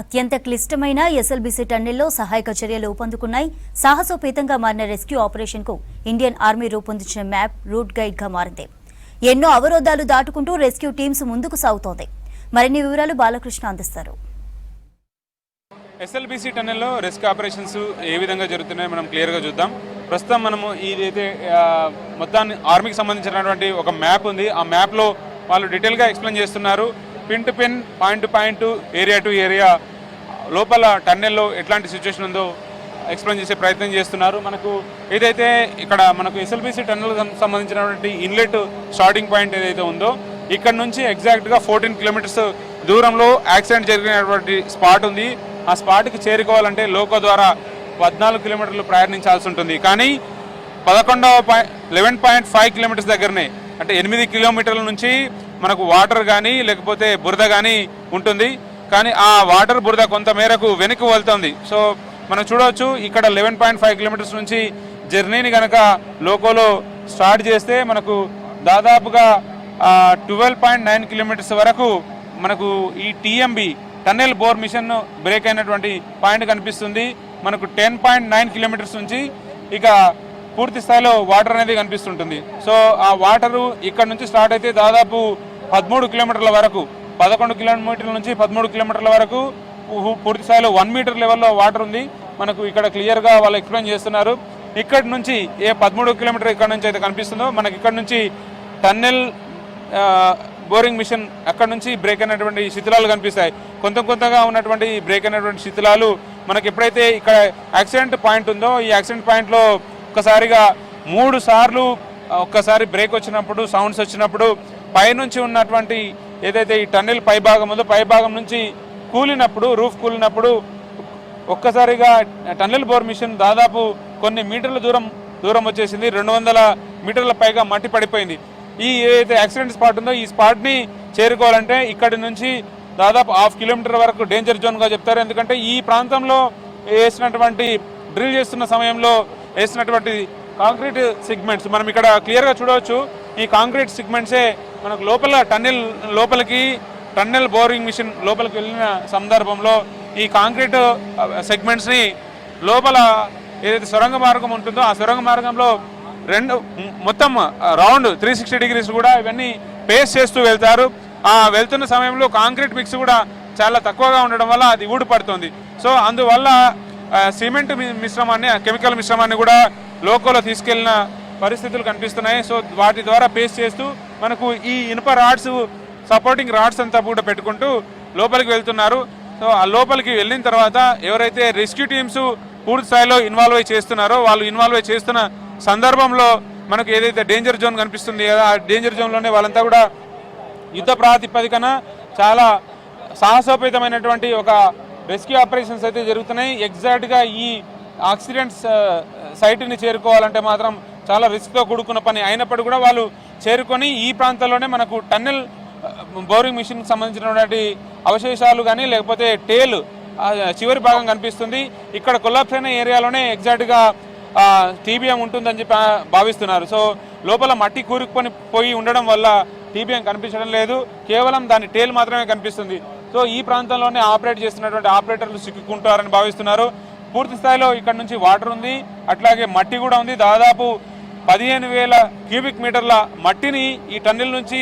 అత్యంత క్లిష్టమైన ఎస్ఎల్బీసీ టన్నెల్లో సహాయక చర్యలు ఊపందుకున్నాయి. సాహసోపేతంగా మారిన రెస్క్యూ ఆపరేషన్కు ఇండియన్ ఆర్మీ రూపొందించిన మ్యాప్ రూట్ గైడ్గా మారింది. ఎన్నో అవరోధాలు దాటుకుంటూ రెస్క్యూ టీమ్స్ ముందుకు సాగుతోంది. మరిన్ని వివరాలు బాలకృష్ణ అందిస్తారు. ఎస్ఎల్బీసీ టన్నెల్లో రెస్క్యూ ఆపరేషన్స్ ఏ విధంగా జరుగుతున్నాయో మనం క్లియర్గా చూద్దాం. ప్రస్తుతం మనము ఇదైతే మొత్తాన్ని ఆర్మీకి సంబంధించినటువంటి ఒక మ్యాప్ ఉంది. ఆ మ్యాప్లో వాళ్ళు డీటెయిల్గా ఎక్స్ప్లెయిన్ చేస్తున్నారు. Pin to pin, point to point, area to area లోపల టన్నెల్లో ఎట్లాంటి సిచ్యువేషన్ ఉందో ఎక్స్ప్లెయిన్ చేసే ప్రయత్నం చేస్తున్నారు. మనకు ఏదైతే ఇక్కడ మనకు ఎస్ఎల్బీసీ టన్నెల్ సంబంధించినటువంటి ఇన్లెట్ స్టార్టింగ్ పాయింట్ ఏదైతే ఉందో ఇక్కడ నుంచి ఎగ్జాక్ట్గా 14 కిలోమీటర్స్ దూరంలో యాక్సిడెంట్ జరిగినటువంటి స్పాట్ ఉంది. ఆ స్పాట్కి చేరుకోవాలంటే లోకో ద్వారా 14 కిలోమీటర్లు ప్రయాణించాల్సి ఉంటుంది. కానీ 11.5 కిలోమీటర్స్ దగ్గరనే, అంటే 8 కిలోమీటర్ల నుంచి మనకు వాటర్ కానీ లేకపోతే బురద కానీ ఉంటుంది. కానీ ఆ వాటర్ బురద కొంత మేరకు వెనక్కి వెళ్తుంది. సో మనం చూడవచ్చు ఇక్కడ 11.5 కిలోమీటర్స్ నుంచి జర్నీని కనుక లోకోలో స్టార్ట్ చేస్తే మనకు దాదాపుగా 12.9 కిలోమీటర్స్ వరకు మనకు ఈ TMB tunnel bore machine break అయినటువంటి పాయింట్ కనిపిస్తుంది. మనకు 10.9 కిలోమీటర్స్ నుంచి ఇక పూర్తి స్థాయిలో వాటర్ అనేది కనిపిస్తుంటుంది. సో ఆ వాటరు ఇక్కడ నుంచి స్టార్ట్ అయితే దాదాపు 13 కిలోమీటర్ల వరకు, 11 కిలోమీటర్ల నుంచి 13 కిలోమీటర్ల వరకు పూర్తి స్థాయిలో 1 మీటర్ లెవెల్లో వాటర్ ఉంది. మనకు ఇక్కడ క్లియర్గా వాళ్ళు ఎక్స్ప్లెయిన్ చేస్తున్నారు. ఇక్కడ నుంచి 13 కిలోమీటర్ ఇక్కడ నుంచి అయితే కనిపిస్తుందో మనకి ఇక్కడ నుంచి టన్నెల్ బోరింగ్ మిషన్ అక్కడ నుంచి బ్రేక్ అయినటువంటి శిథిలాలు కనిపిస్తాయి. కొంతగా ఉన్నటువంటి బ్రేక్ అయినటువంటి శిథిలాలు మనకి ఎప్పుడైతే ఇక్కడ యాక్సిడెంట్ పాయింట్ ఉందో ఈ యాక్సిడెంట్ పాయింట్లో ఒక్కసారిగా 3 సార్లు ఒక్కసారి బ్రేక్ వచ్చినప్పుడు, సౌండ్స్ వచ్చినప్పుడు పైనుంచి ఉన్నటువంటి ఏదైతే ఈ టన్నెల్ పైభాగం ఉందో పైభాగం నుంచి కూలినప్పుడు, రూఫ్ కూలినప్పుడు ఒక్కసారిగా టన్నెల్ బోర్ మిషన్ దాదాపు కొన్ని మీటర్ల దూరం వచ్చేసింది. 200 మీటర్ల పైగా మట్టి పడిపోయింది. ఈ ఏదైతే యాక్సిడెంట్ స్పాట్ ఉందో ఈ స్పాట్ని చేరుకోవాలంటే ఇక్కడి నుంచి దాదాపు 1/2 కిలోమీటర్ వరకు డేంజర్ జోన్గా చెప్తారు. ఎందుకంటే ఈ ప్రాంతంలో వేసినటువంటి డ్రిల్ చేస్తున్న సమయంలో వేసినటువంటి కాంక్రీట్ సిగ్మెంట్స్ మనం ఇక్కడ క్లియర్గా చూడవచ్చు. ఈ కాంక్రీట్ సిగ్మెంట్సే మనకు లోపల టన్నెల్ బోరింగ్ మిషన్ లోపలికి వెళ్ళిన సందర్భంలో ఈ కాంక్రీట్ సెగ్మెంట్స్ని లోపల ఏదైతే సొరంగ మార్గం ఉంటుందో ఆ సొరంగ మార్గంలో మొత్తం రౌండ్ 360 డిగ్రీస్ కూడా ఇవన్నీ పేస్ చేస్తూ వెళ్తారు. వెళ్తున్న సమయంలో కాంక్రీట్ మిక్స్ కూడా చాలా తక్కువగా ఉండడం వల్ల అది ఊడిపడుతుంది. సో అందువల్ల సిమెంట్ మిశ్రమాన్ని, కెమికల్ మిశ్రమాన్ని కూడా లోకోలో తీసుకెళ్లిన పరిస్థితులు కనిపిస్తున్నాయి. సో వాటి ద్వారా పేస్ చేస్తూ మనకు ఈ ఇనుప రాడ్స్, సపోర్టింగ్ రాడ్స్ అంతా కూడా పెట్టుకుంటూ లోపలికి వెళ్తున్నారు. సో ఆ లోపలికి వెళ్ళిన తర్వాత ఎవరైతే రెస్క్యూ టీమ్స్ పూర్తి స్థాయిలో ఇన్వాల్వ్ అయి చేస్తున్నారో వాళ్ళు ఇన్వాల్వ్ అయి చేస్తున్న సందర్భంలో మనకు ఏదైతే డేంజర్ జోన్ కనిపిస్తుంది కదా ఆ డేంజర్ జోన్లోనే వాళ్ళంతా కూడా యుద్ధ ప్రాతిపదికన చాలా సాహసోపేతమైనటువంటి ఒక రెస్క్యూ ఆపరేషన్స్ అయితే జరుగుతున్నాయి. ఎగ్జాక్ట్గా ఈ యాక్సిడెంట్స్ సైట్ని చేరుకోవాలంటే మాత్రం చాలా రిస్క్తో కూడుకున్న పని అయినప్పటికీ కూడా వాళ్ళు చేరుకొని ఈ ప్రాంతంలోనే మనకు టన్నెల్ బోరింగ్ మిషన్కి సంబంధించినటువంటి అవశేషాలు కానీ లేకపోతే టేల్ చివరి భాగం కనిపిస్తుంది. ఇక్కడ కొల్లాప్స్ అయిన ఏరియాలోనే ఎగ్జాక్ట్గా టీబీఎం ఉంటుందని చెప్పి భావిస్తున్నారు. సో లోపల మట్టి కూరుకుని పోయి ఉండడం వల్ల టీబీఎం కనిపించడం లేదు, కేవలం దాని టేల్ మాత్రమే కనిపిస్తుంది. సో ఈ ప్రాంతంలోనే ఆపరేట్ చేస్తున్నటువంటి ఆపరేటర్లు చిక్కుకుంటారని భావిస్తున్నారు. పూర్తి స్థాయిలో ఇక్కడ నుంచి వాటర్ ఉంది, అట్లాగే మట్టి కూడా ఉంది. దాదాపు 15,000 క్యూబిక్ మీటర్ల మట్టిని ఈ టన్నెల్ నుంచి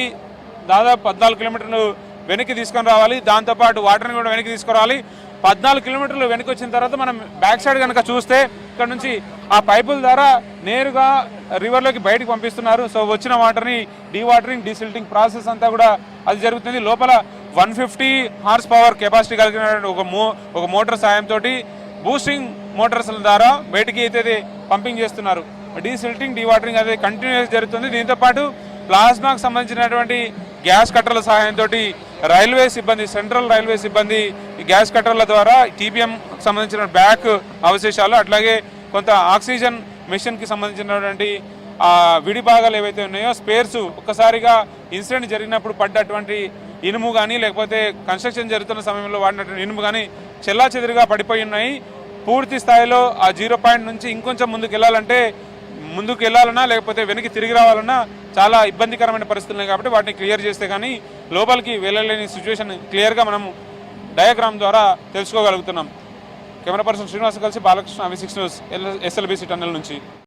దాదాపు 14 కిలోమీటర్లు వెనక్కి తీసుకొని రావాలి. దాంతోపాటు వాటర్ని కూడా వెనక్కి తీసుకురావాలి. 14 కిలోమీటర్లు వెనక్కి వచ్చిన తర్వాత మనం బ్యాక్ సైడ్ కనుక చూస్తే ఇక్కడ నుంచి ఆ పైపుల ద్వారా నేరుగా రివర్లోకి బయటకు పంపిస్తున్నారు. సో వచ్చిన వాటర్ని డీవాటరింగ్, డీసిల్టింగ్ ప్రాసెస్ అంతా కూడా అది జరుగుతుంది. లోపల 150 హార్స్ పవర్ కెపాసిటీ కలిగిన ఒక మోటార్ సాయంతో బూస్టింగ్ మోటార్స్ ద్వారా బయటికి అయితే పంపింగ్ చేస్తున్నారు. డీసిల్టింగ్, డీవాటరింగ్ అది కంటిన్యూస్ జరుగుతుంది. దీంతోపాటు ప్లాస్మాకు సంబంధించినటువంటి గ్యాస్ కట్టర్ల సహాయంతో రైల్వే సిబ్బంది, సెంట్రల్ రైల్వే సిబ్బంది ఈ గ్యాస్ కట్టర్ల ద్వారా టీబీఎం సంబంధించిన బ్యాక్ అవశేషాలు, అట్లాగే కొంత ఆక్సిజన్ మిషన్కి సంబంధించినటువంటి విడి భాగాలు ఏవైతే ఉన్నాయో స్పేర్స్, ఒక్కసారిగా ఇన్సిడెంట్ జరిగినప్పుడు పడ్డటువంటి ఇనుము కానీ లేకపోతే కన్స్ట్రక్షన్ జరుగుతున్న సమయంలో వాడినటువంటి ఇనుము కానీ చెల్లాచెదురుగా పడిపోయి ఉన్నాయి. పూర్తి స్థాయిలో ఆ 0 పాయింట్ నుంచి ఇంకొంచెం ముందుకు వెళ్ళాలన్నా లేకపోతే వెనక్కి తిరిగి రావాలన్నా చాలా ఇబ్బందికరమైన పరిస్థితులు ఉన్నాయి. కాబట్టి వాటిని క్లియర్ చేస్తే కానీ లోపలికి వెళ్ళలేని సిచ్యువేషన్ క్లియర్గా మనం డయాగ్రామ్ ద్వారా తెలుసుకోగలుగుతున్నాం. కెమెరా పర్సన్ శ్రీనివాస్ కలిసి Balakrishna, V6 news, SLBC tunnel నుంచి.